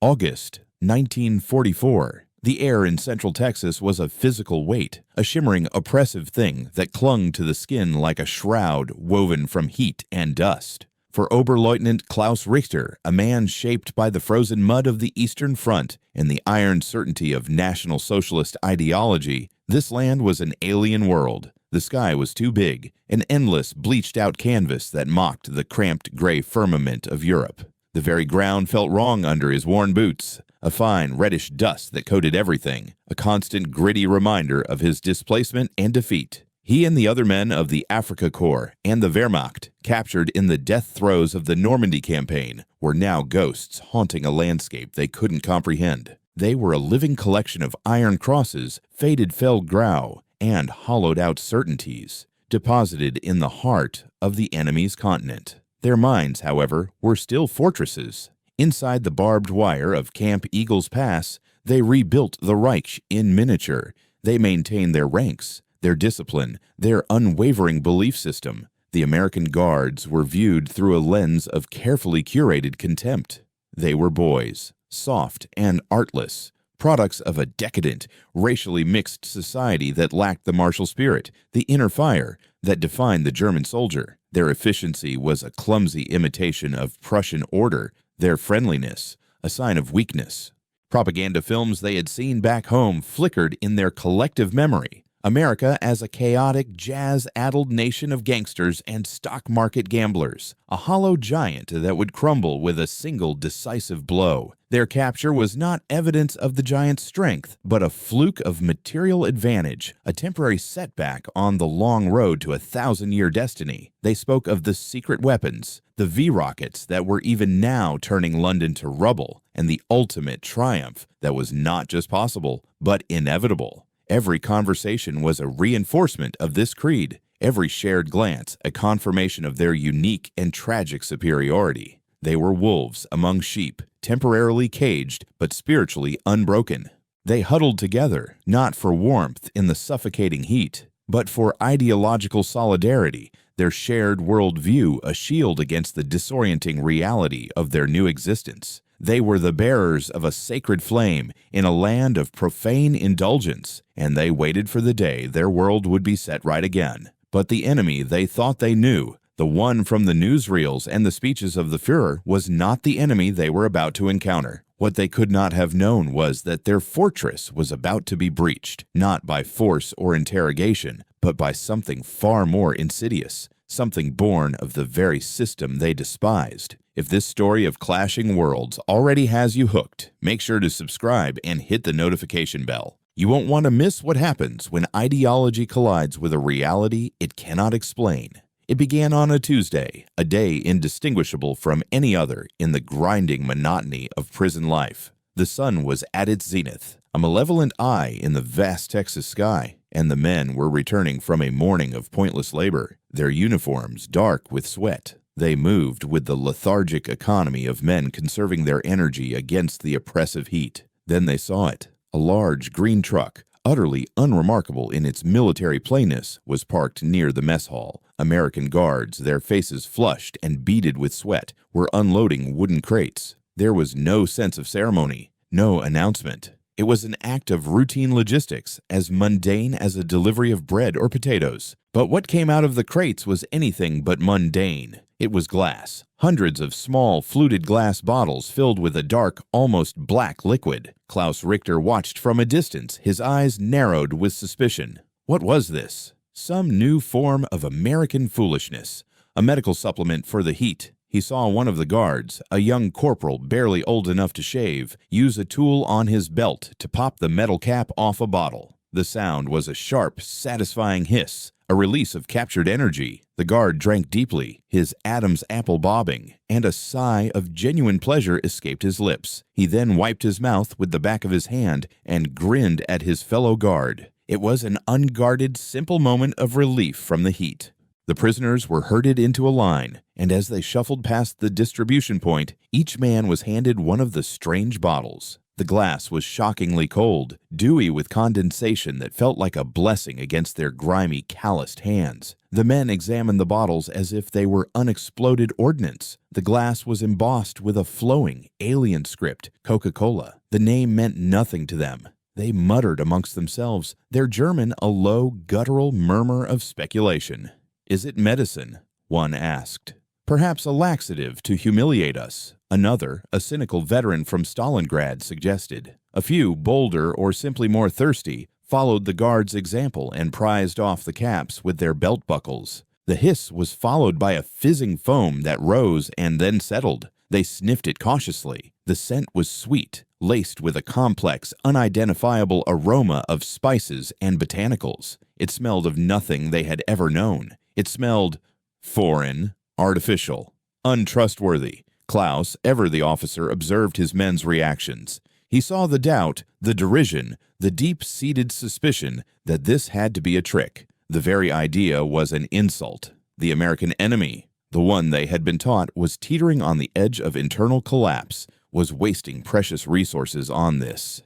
August 1944. The air in central Texas was a physical weight, a shimmering, oppressive thing that clung to the skin like a shroud woven from heat and dust. For Oberleutnant Klaus Richter, a man shaped by the frozen mud of the Eastern Front and the iron certainty of National Socialist ideology, this land was an alien world. The sky was too big, an endless, bleached-out canvas that mocked the cramped gray firmament of Europe. The very ground felt wrong under his worn boots, a fine reddish dust that coated everything, a constant gritty reminder of his displacement and defeat. He and the other men of the Afrika Korps and the Wehrmacht, captured in the death throes of the Normandy campaign, were now ghosts haunting a landscape they couldn't comprehend. They were a living collection of iron crosses, faded feldgrau, and hollowed-out certainties, deposited in the heart of the enemy's continent. Their minds, however, were still fortresses. Inside the barbed wire of Camp Eagles Pass, they rebuilt the Reich in miniature. They maintained their ranks, their discipline, their unwavering belief system. The American Guards were viewed through a lens of carefully curated contempt. They were boys, soft and artless, products of a decadent, racially mixed society that lacked the martial spirit, the inner fire that defined the German soldier. Their efficiency was a clumsy imitation of Prussian order, their friendliness a sign of weakness. Propaganda films they had seen back home flickered in their collective memory. America as a chaotic, jazz-addled nation of gangsters and stock market gamblers, a hollow giant that would crumble with a single decisive blow. Their capture was not evidence of the giant's strength, but a fluke of material advantage, a temporary setback on the long road to a 1,000-year destiny. They spoke of the secret weapons, the V-rockets that were even now turning London to rubble, and the ultimate triumph that was not just possible, but inevitable. Every conversation was a reinforcement of this creed, every shared glance a confirmation of their unique and tragic superiority. They were wolves among sheep, temporarily caged but spiritually unbroken. They huddled together, not for warmth in the suffocating heat, but for ideological solidarity, their shared worldview a shield against the disorienting reality of their new existence. They were the bearers of a sacred flame in a land of profane indulgence, and they waited for the day their world would be set right again. But the enemy they thought they knew, the one from the newsreels and the speeches of the Führer, was not the enemy they were about to encounter. What they could not have known was that their fortress was about to be breached, not by force or interrogation, but by something far more insidious, something born of the very system they despised. If this story of clashing worlds already has you hooked, make sure to subscribe and hit the notification bell. You won't want to miss what happens when ideology collides with a reality it cannot explain. It began on a Tuesday, a day indistinguishable from any other in the grinding monotony of prison life. The sun was at its zenith, a malevolent eye in the vast Texas sky, and the men were returning from a morning of pointless labor, their uniforms dark with sweat. They moved with the lethargic economy of men conserving their energy against the oppressive heat. Then they saw it. A large green truck, utterly unremarkable in its military plainness, was parked near the mess hall. American guards, their faces flushed and beaded with sweat, were unloading wooden crates. There was no sense of ceremony, no announcement. It was an act of routine logistics, as mundane as a delivery of bread or potatoes. But what came out of the crates was anything but mundane. It was glass, hundreds of small, fluted glass bottles filled with a dark, almost black liquid. Klaus Richter watched from a distance, his eyes narrowed with suspicion. What was this? Some new form of American foolishness, a medical supplement for the heat. He saw one of the guards, a young corporal barely old enough to shave, use a tool on his belt to pop the metal cap off a bottle. The sound was a sharp, satisfying hiss, a release of captured energy. The guard drank deeply, his Adam's apple bobbing, and a sigh of genuine pleasure escaped his lips. He then wiped his mouth with the back of his hand and grinned at his fellow guard. It was an unguarded, simple moment of relief from the heat. The prisoners were herded into a line, and as they shuffled past the distribution point, each man was handed one of the strange bottles. The glass was shockingly cold, dewy with condensation that felt like a blessing against their grimy, calloused hands. The men examined the bottles as if they were unexploded ordnance. The glass was embossed with a flowing, alien script, Coca-Cola. The name meant nothing to them. They muttered amongst themselves, their German a low, guttural murmur of speculation. "Is it medicine?" one asked. "Perhaps a laxative to humiliate us," another, a cynical veteran from Stalingrad, suggested. A few, bolder or simply more thirsty, followed the guard's example and prized off the caps with their belt buckles. The hiss was followed by a fizzing foam that rose and then settled. They sniffed it cautiously. The scent was sweet, laced with a complex, unidentifiable aroma of spices and botanicals. It smelled of nothing they had ever known. It smelled foreign, artificial, untrustworthy. Klaus, ever the officer, observed his men's reactions. He saw the doubt, the derision, the deep-seated suspicion that this had to be a trick. The very idea was an insult. The American enemy, the one they had been taught was teetering on the edge of internal collapse, was wasting precious resources on this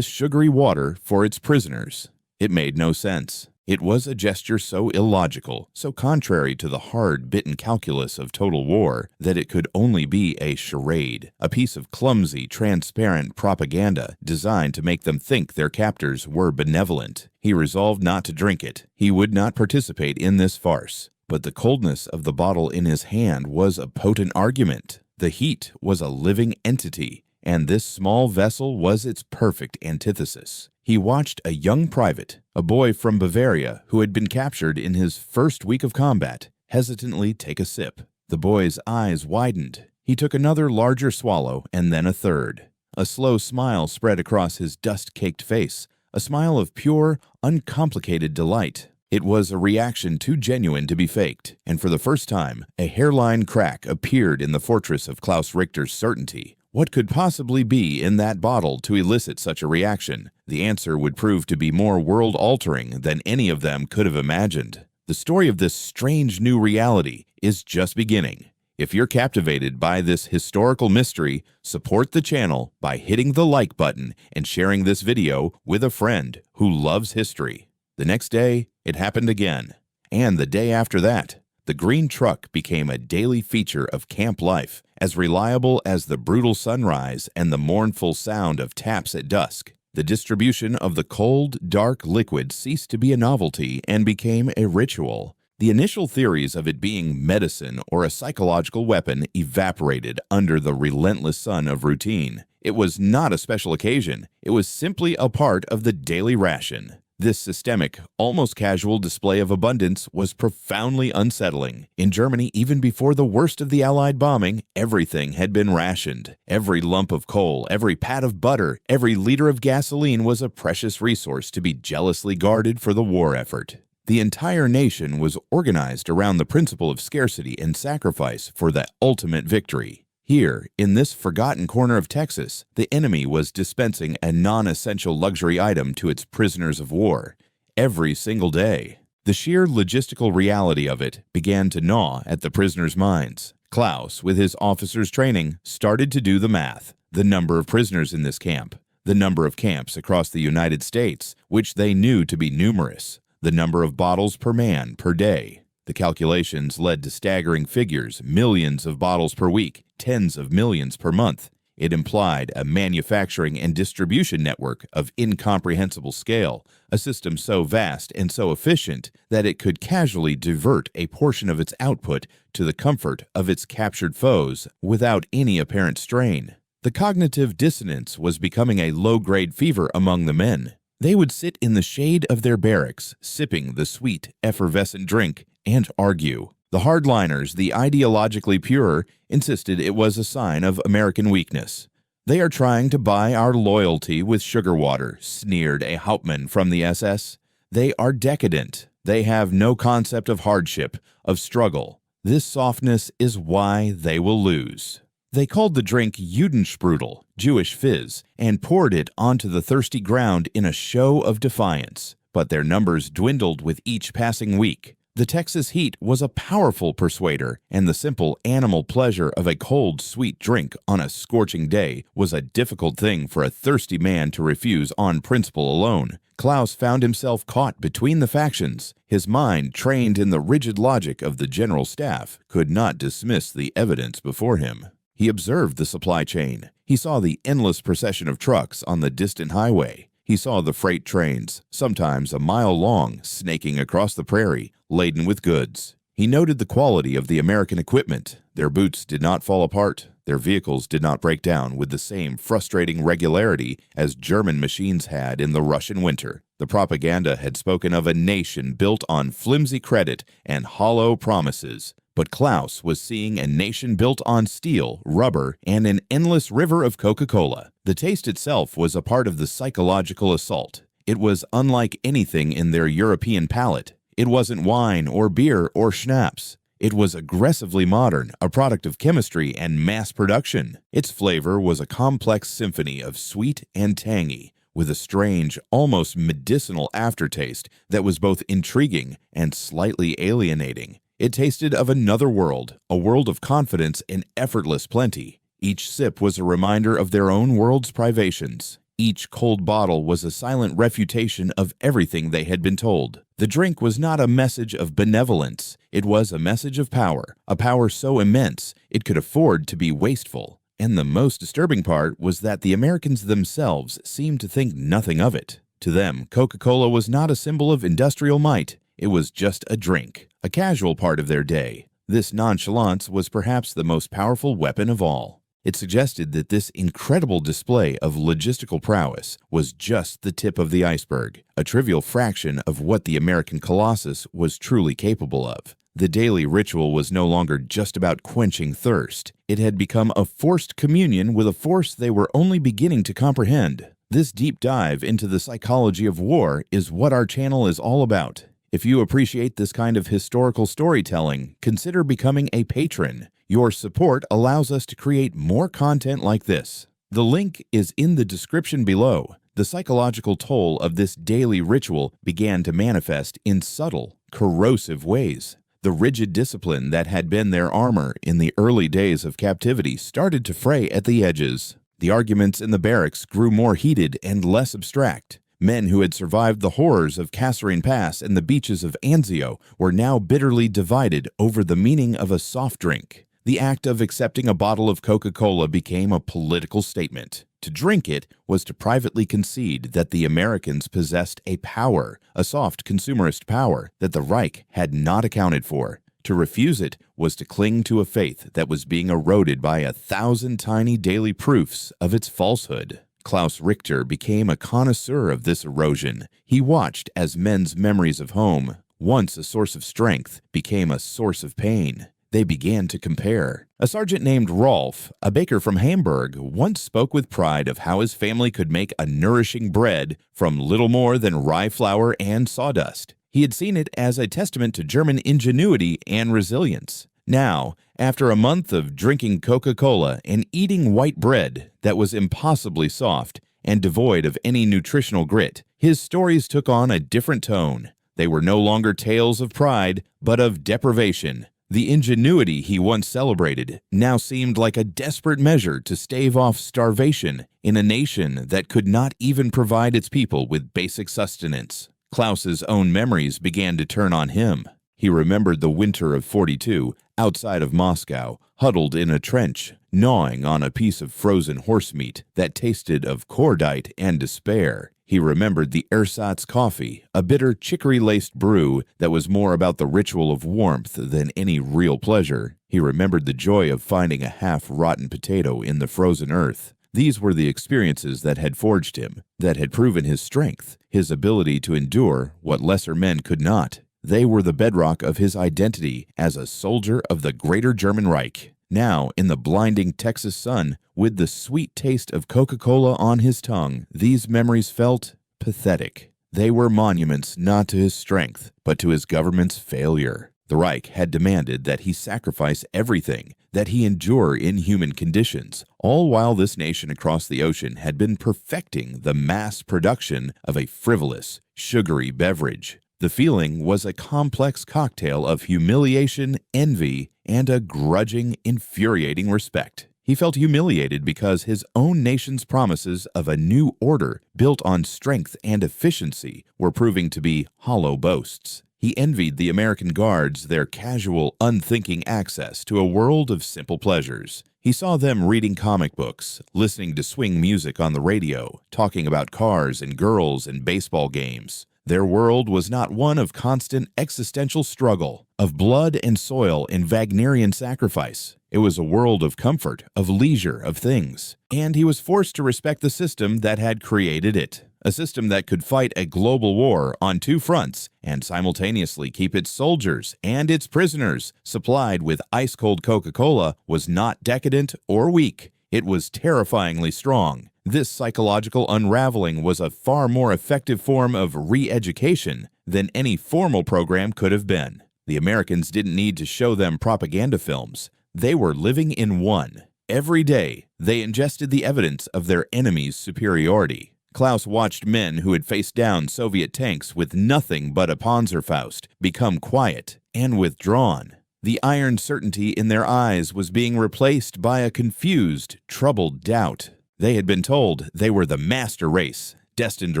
sugary water for its prisoners. It made no sense. It was a gesture so illogical, so contrary to the hard-bitten calculus of total war, that it could only be a charade, a piece of clumsy, transparent propaganda designed to make them think their captors were benevolent. He resolved not to drink it. He would not participate in this farce. But the coldness of the bottle in his hand was a potent argument. The heat was a living entity, and this small vessel was its perfect antithesis. He watched a young private, a boy from Bavaria who had been captured in his first week of combat, hesitantly take a sip. The boy's eyes widened. He took another larger swallow and then a third. A slow smile spread across his dust-caked face, a smile of pure, uncomplicated delight. It was a reaction too genuine to be faked, and for the first time, a hairline crack appeared in the fortress of Klaus Richter's certainty. What could possibly be in that bottle to elicit such a reaction? The answer would prove to be more world-altering than any of them could have imagined. The story of this strange new reality is just beginning. If you're captivated by this historical mystery, support the channel by hitting the like button and sharing this video with a friend who loves history. The next day, it happened again. And the day after that, the green truck became a daily feature of camp life, as reliable as the brutal sunrise and the mournful sound of taps at dusk. The distribution of the cold, dark liquid ceased to be a novelty and became a ritual. The initial theories of it being medicine or a psychological weapon evaporated under the relentless sun of routine. It was not a special occasion. It was simply a part of the daily ration. This systemic, almost casual display of abundance was profoundly unsettling. In Germany, even before the worst of the Allied bombing, everything had been rationed. Every lump of coal, every pat of butter, every liter of gasoline was a precious resource to be jealously guarded for the war effort. The entire nation was organized around the principle of scarcity and sacrifice for the ultimate victory. Here, in this forgotten corner of Texas, the enemy was dispensing a non-essential luxury item to its prisoners of war every single day. The sheer logistical reality of it began to gnaw at the prisoners' minds. Klaus, with his officers' training, started to do the math. The number of prisoners in this camp, the number of camps across the United States, which they knew to be numerous, the number of bottles per man per day. The calculations led to staggering figures, millions of bottles per week, tens of millions per month. It implied a manufacturing and distribution network of incomprehensible scale, a system so vast and so efficient that it could casually divert a portion of its output to the comfort of its captured foes without any apparent strain. The cognitive dissonance was becoming a low-grade fever among the men. They would sit in the shade of their barracks, sipping the sweet, effervescent drink, and argue. The hardliners, the ideologically pure, insisted it was a sign of American weakness. "They are trying to buy our loyalty with sugar water," sneered a Hauptmann from the SS. "They are decadent. They have no concept of hardship, of struggle. This softness is why they will lose." They called the drink Judensprudel, Jewish fizz, and poured it onto the thirsty ground in a show of defiance. But their numbers dwindled with each passing week. The Texas heat was a powerful persuader, and the simple animal pleasure of a cold, sweet drink on a scorching day was a difficult thing for a thirsty man to refuse on principle alone. Klaus found himself caught between the factions. His mind, trained in the rigid logic of the general staff, could not dismiss the evidence before him. He observed the supply chain. He saw the endless procession of trucks on the distant highway. He saw the freight trains, sometimes a mile long, snaking across the prairie, laden with goods. He noted the quality of the American equipment. Their boots did not fall apart. Their vehicles did not break down with the same frustrating regularity as German machines had in the Russian winter. The propaganda had spoken of a nation built on flimsy credit and hollow promises. But Klaus was seeing a nation built on steel, rubber, and an endless river of Coca-Cola. The taste itself was a part of the psychological assault. It was unlike anything in their European palate. It wasn't wine or beer or schnapps. It was aggressively modern, a product of chemistry and mass production. Its flavor was a complex symphony of sweet and tangy, with a strange, almost medicinal aftertaste that was both intriguing and slightly alienating. It tasted of another world, a world of confidence and effortless plenty. Each sip was a reminder of their own world's privations. Each cold bottle was a silent refutation of everything they had been told. The drink was not a message of benevolence. It was a message of power, a power so immense it could afford to be wasteful. And the most disturbing part was that the Americans themselves seemed to think nothing of it. To them, Coca-Cola was not a symbol of industrial might. It was just a drink, a casual part of their day. This nonchalance was perhaps the most powerful weapon of all. It suggested that this incredible display of logistical prowess was just the tip of the iceberg, a trivial fraction of what the American colossus was truly capable of. The daily ritual was no longer just about quenching thirst. It had become a forced communion with a force they were only beginning to comprehend. This deep dive into the psychology of war is what our channel is all about. If you appreciate this kind of historical storytelling, consider becoming a patron. Your support allows us to create more content like this. The link is in the description below. The psychological toll of this daily ritual began to manifest in subtle, corrosive ways. The rigid discipline that had been their armor in the early days of captivity started to fray at the edges. The arguments in the barracks grew more heated and less abstract. Men who had survived the horrors of Kasserine Pass and the beaches of Anzio were now bitterly divided over the meaning of a soft drink. The act of accepting a bottle of Coca-Cola became a political statement. To drink it was to privately concede that the Americans possessed a power, a soft consumerist power, that the Reich had not accounted for. To refuse it was to cling to a faith that was being eroded by 1,000 tiny daily proofs of its falsehood. Klaus Richter became a connoisseur of this erosion. He watched as men's memories of home, once a source of strength, became a source of pain. They began to compare. A sergeant named Rolf, a baker from Hamburg, once spoke with pride of how his family could make a nourishing bread from little more than rye flour and sawdust. He had seen it as a testament to German ingenuity and resilience. Now, after a month of drinking Coca-Cola and eating white bread that was impossibly soft and devoid of any nutritional grit, his stories took on a different tone. They were no longer tales of pride, but of deprivation. The ingenuity he once celebrated now seemed like a desperate measure to stave off starvation in a nation that could not even provide its people with basic sustenance. Klaus's own memories began to turn on him. He remembered the winter of '42, outside of Moscow, huddled in a trench, gnawing on a piece of frozen horse meat that tasted of cordite and despair. He remembered the ersatz coffee, a bitter chicory-laced brew that was more about the ritual of warmth than any real pleasure. He remembered the joy of finding a half-rotten potato in the frozen earth. These were the experiences that had forged him, that had proven his strength, his ability to endure what lesser men could not. They were the bedrock of his identity as a soldier of the Greater German Reich. Now, in the blinding Texas sun, with the sweet taste of Coca-Cola on his tongue, these memories felt pathetic. They were monuments not to his strength, but to his government's failure. The Reich had demanded that he sacrifice everything, that he endure inhuman conditions, all while this nation across the ocean had been perfecting the mass production of a frivolous, sugary beverage. The feeling was a complex cocktail of humiliation, envy, and a grudging, infuriating respect. He felt humiliated because his own nation's promises of a new order built on strength and efficiency were proving to be hollow boasts. He envied the American guards their casual, unthinking access to a world of simple pleasures. He saw them reading comic books, listening to swing music on the radio, talking about cars and girls and baseball games. Their world was not one of constant existential struggle, of blood and soil and Wagnerian sacrifice. It was a world of comfort, of leisure, of things. And he was forced to respect the system that had created it. A system that could fight a global war on two fronts and simultaneously keep its soldiers and its prisoners supplied with ice-cold Coca-Cola was not decadent or weak. It was terrifyingly strong. This psychological unraveling was a far more effective form of re-education than any formal program could have been. The Americans didn't need to show them propaganda films. They were living in one. Every day, they ingested the evidence of their enemy's superiority. Klaus watched men who had faced down Soviet tanks with nothing but a Panzerfaust become quiet and withdrawn. The iron certainty in their eyes was being replaced by a confused, troubled doubt. They had been told they were the master race, destined to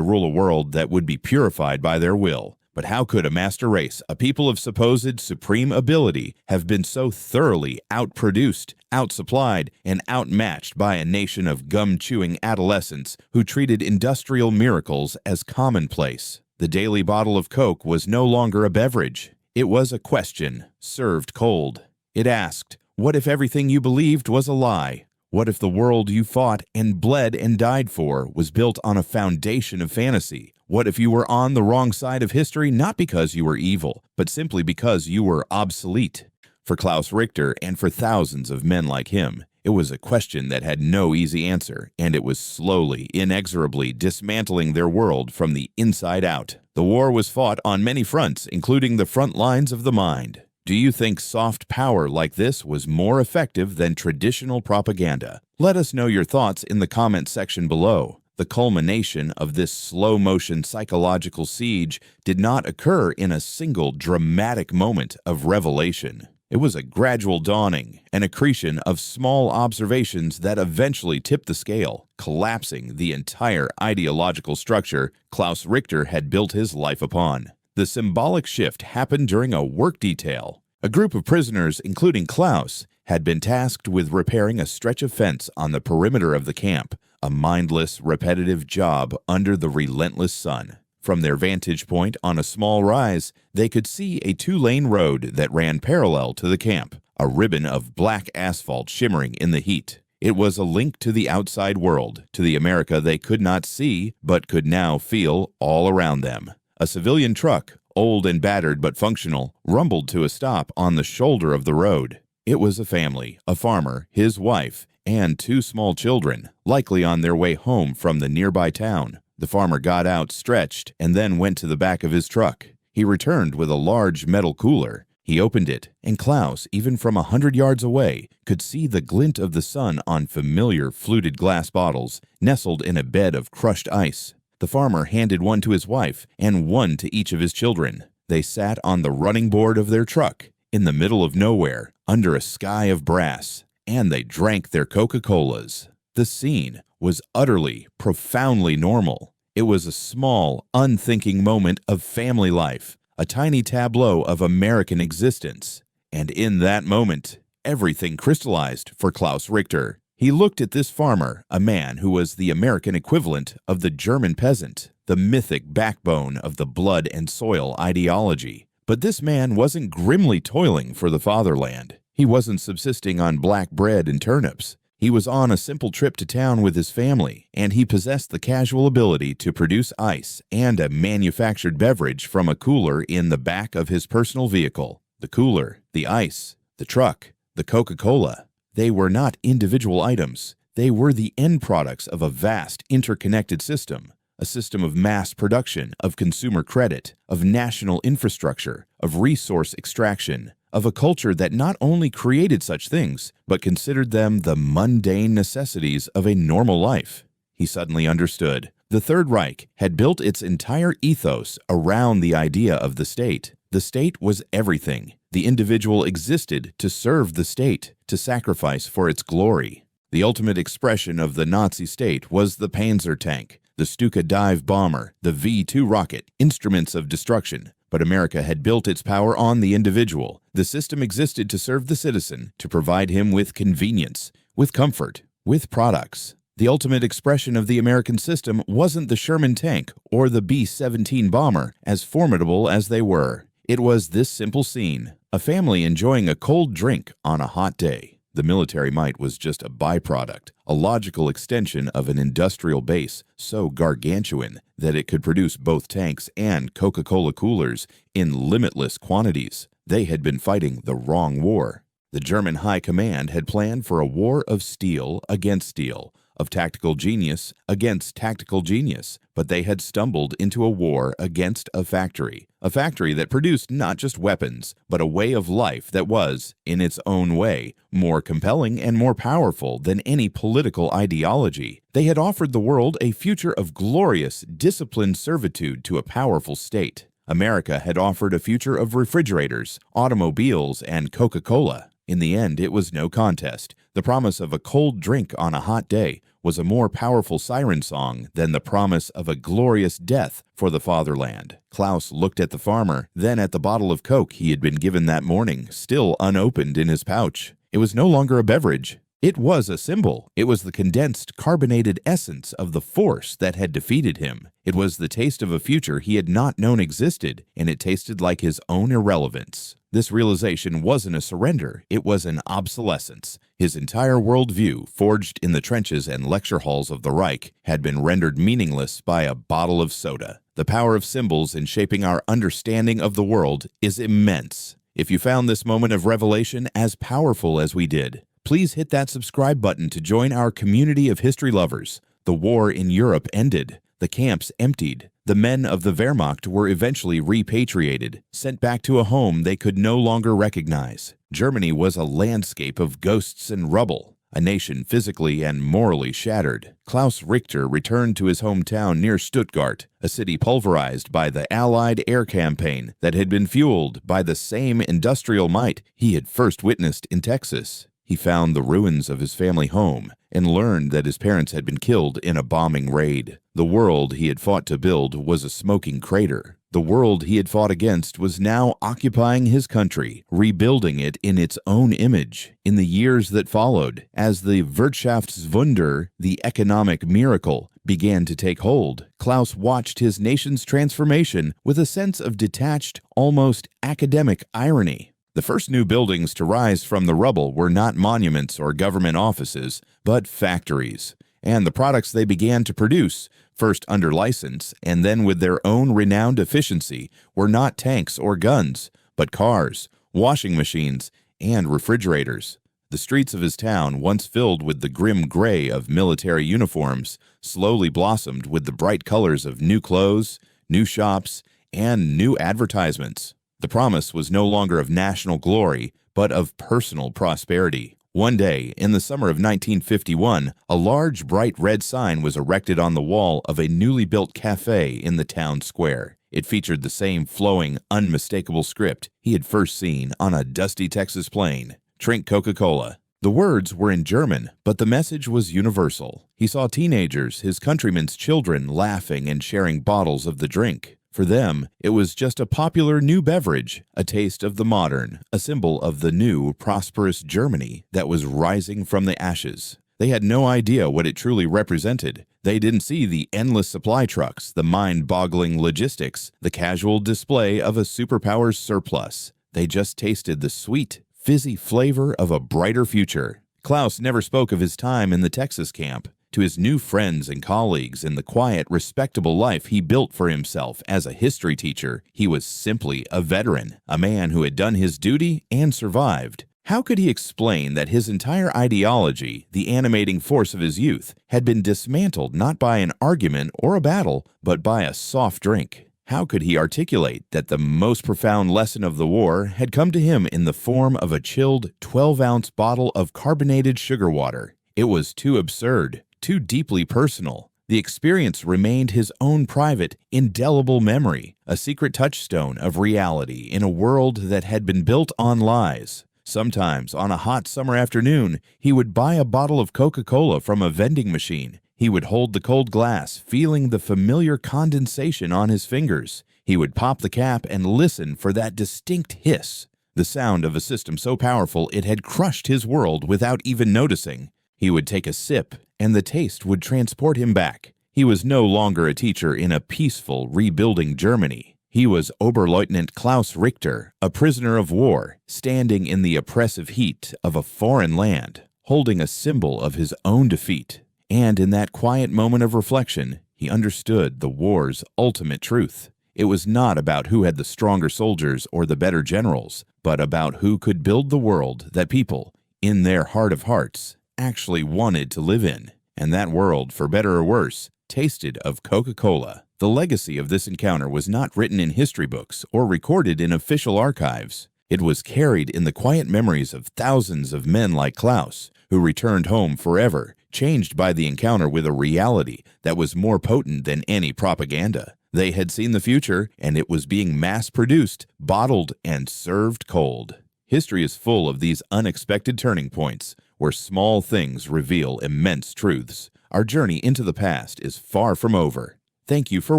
rule a world that would be purified by their will. But how could a master race, a people of supposed supreme ability, have been so thoroughly outproduced, outsupplied, and outmatched by a nation of gum-chewing adolescents who treated industrial miracles as commonplace? The daily bottle of Coke was no longer a beverage. It was a question, served cold. It asked, what if everything you believed was a lie? What if the world you fought and bled and died for was built on a foundation of fantasy? What if you were on the wrong side of history not because you were evil, but simply because you were obsolete? For Klaus Richter and for thousands of men like him, it was a question that had no easy answer, and it was slowly, inexorably dismantling their world from the inside out. The war was fought on many fronts, including the front lines of the mind. Do you think soft power like this was more effective than traditional propaganda? Let us know your thoughts in the comment section below. The culmination of this slow-motion psychological siege did not occur in a single dramatic moment of revelation. It was a gradual dawning, an accretion of small observations that eventually tipped the scale, collapsing the entire ideological structure Klaus Richter had built his life upon. The symbolic shift happened during a work detail. A group of prisoners, including Klaus, had been tasked with repairing a stretch of fence on the perimeter of the camp, a mindless, repetitive job under the relentless sun. From their vantage point on a small rise, they could see a two-lane road that ran parallel to the camp, a ribbon of black asphalt shimmering in the heat. It was a link to the outside world, to the America they could not see but could now feel all around them. A civilian truck, old and battered but functional, rumbled to a stop on the shoulder of the road. It was a family, a farmer, his wife, and two small children, likely on their way home from the nearby town. The farmer got out, stretched, and then went to the back of his truck. He returned with a large metal cooler. He opened it, and Klaus, even from 100 yards away, could see the glint of the sun on familiar fluted glass bottles nestled in a bed of crushed ice. The farmer handed one to his wife and one to each of his children. They sat on the running board of their truck, in the middle of nowhere, under a sky of brass, and they drank their Coca-Colas. The scene was utterly, profoundly normal. It was a small, unthinking moment of family life, a tiny tableau of American existence. And in that moment, everything crystallized for Klaus Richter. He looked at this farmer, a man who was the American equivalent of the German peasant, the mythic backbone of the blood and soil ideology. But this man wasn't grimly toiling for the fatherland. He wasn't subsisting on black bread and turnips. He was on a simple trip to town with his family, and he possessed the casual ability to produce ice and a manufactured beverage from a cooler in the back of his personal vehicle. The cooler, the ice, the truck, the Coca-Cola. They were not individual items. They were the end products of a vast, interconnected system, a system of mass production, of consumer credit, of national infrastructure, of resource extraction, of a culture that not only created such things, but considered them the mundane necessities of a normal life. He suddenly understood. The Third Reich had built its entire ethos around the idea of the state. The state was everything. The individual existed to serve the state, to sacrifice for its glory. The ultimate expression of the Nazi state was the Panzer tank, the Stuka dive bomber, the V-2 rocket, instruments of destruction. But America had built its power on the individual. The system existed to serve the citizen, to provide him with convenience, with comfort, with products. The ultimate expression of the American system wasn't the Sherman tank or the B-17 bomber, as formidable as they were. It was this simple scene, a family enjoying a cold drink on a hot day. The military might was just a byproduct, a logical extension of an industrial base so gargantuan that it could produce both tanks and Coca-Cola coolers in limitless quantities. They had been fighting the wrong war. The German High Command had planned for a war of steel against steel, of tactical genius against tactical genius, but they had stumbled into a war against a factory that produced not just weapons, but a way of life that was, in its own way, more compelling and more powerful than any political ideology. They had offered the world a future of glorious, disciplined servitude to a powerful state. America had offered a future of refrigerators, automobiles, and Coca-Cola. In the end, it was no contest. The promise of a cold drink on a hot day was a more powerful siren song than the promise of a glorious death for the fatherland. Klaus looked at the farmer, then at the bottle of Coke he had been given that morning, still unopened in his pouch. It was no longer a beverage. It was a symbol. It was the condensed, carbonated essence of the force that had defeated him. It was the taste of a future he had not known existed, and it tasted like his own irrelevance. This realization wasn't a surrender, it was an obsolescence. His entire worldview, forged in the trenches and lecture halls of the Reich, had been rendered meaningless by a bottle of soda. The power of symbols in shaping our understanding of the world is immense. If you found this moment of revelation as powerful as we did, please hit that subscribe button to join our community of history lovers. The war in Europe ended. The camps emptied. The men of the Wehrmacht were eventually repatriated, sent back to a home they could no longer recognize. Germany was a landscape of ghosts and rubble, a nation physically and morally shattered. Klaus Richter returned to his hometown near Stuttgart, a city pulverized by the Allied air campaign that had been fueled by the same industrial might he had first witnessed in Texas. He found the ruins of his family home and learned that his parents had been killed in a bombing raid. The world he had fought to build was a smoking crater. The world he had fought against was now occupying his country, rebuilding it in its own image. In the years that followed, as the Wirtschaftswunder, the economic miracle, began to take hold, Klaus watched his nation's transformation with a sense of detached, almost academic irony. The first new buildings to rise from the rubble were not monuments or government offices, but factories. And the products they began to produce, first under license and then with their own renowned efficiency, were not tanks or guns, but cars, washing machines, and refrigerators. The streets of his town, once filled with the grim gray of military uniforms, slowly blossomed with the bright colors of new clothes, new shops, and new advertisements. The promise was no longer of national glory, but of personal prosperity. One day, in the summer of 1951, a large, bright red sign was erected on the wall of a newly built cafe in the town square. It featured the same flowing, unmistakable script he had first seen on a dusty Texas plain: "Drink Coca-Cola." The words were in German, but the message was universal. He saw teenagers, his countrymen's children, laughing and sharing bottles of the drink. For them, it was just a popular new beverage, a taste of the modern, a symbol of the new, prosperous Germany that was rising from the ashes. They had no idea what it truly represented. They didn't see the endless supply trucks, the mind-boggling logistics, the casual display of a superpower's surplus. They just tasted the sweet, fizzy flavor of a brighter future. Klaus never spoke of his time in the Texas camp. To his new friends and colleagues in the quiet, respectable life he built for himself as a history teacher, he was simply a veteran, a man who had done his duty and survived. How could he explain that his entire ideology, the animating force of his youth, had been dismantled not by an argument or a battle, but by a soft drink? How could he articulate that the most profound lesson of the war had come to him in the form of a chilled 12-ounce bottle of carbonated sugar water? It was too absurd, too deeply personal. The experience remained his own private, indelible memory, a secret touchstone of reality in a world that had been built on lies. Sometimes, on a hot summer afternoon, he would buy a bottle of Coca-Cola from a vending machine. He would hold the cold glass, feeling the familiar condensation on his fingers. He would pop the cap and listen for that distinct hiss, the sound of a system so powerful it had crushed his world without even noticing. He would take a sip, and the taste would transport him back. He was no longer a teacher in a peaceful, rebuilding Germany. He was Oberleutnant Klaus Richter, a prisoner of war, standing in the oppressive heat of a foreign land, holding a symbol of his own defeat. And in that quiet moment of reflection, he understood the war's ultimate truth. It was not about who had the stronger soldiers or the better generals, but about who could build the world that people, in their heart of hearts, actually wanted to live in. And that world, for better or worse, tasted of Coca-Cola. The legacy of this encounter was not written in history books or recorded in official archives. It was carried in the quiet memories of thousands of men like Klaus, who returned home forever, changed by the encounter with a reality that was more potent than any propaganda. They had seen the future, and it was being mass-produced, bottled, and served cold. History is full of these unexpected turning points, where small things reveal immense truths. Our journey into the past is far from over. Thank you for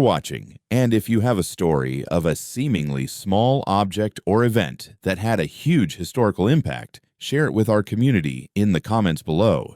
watching, and if you have a story of a seemingly small object or event that had a huge historical impact, share it with our community in the comments below.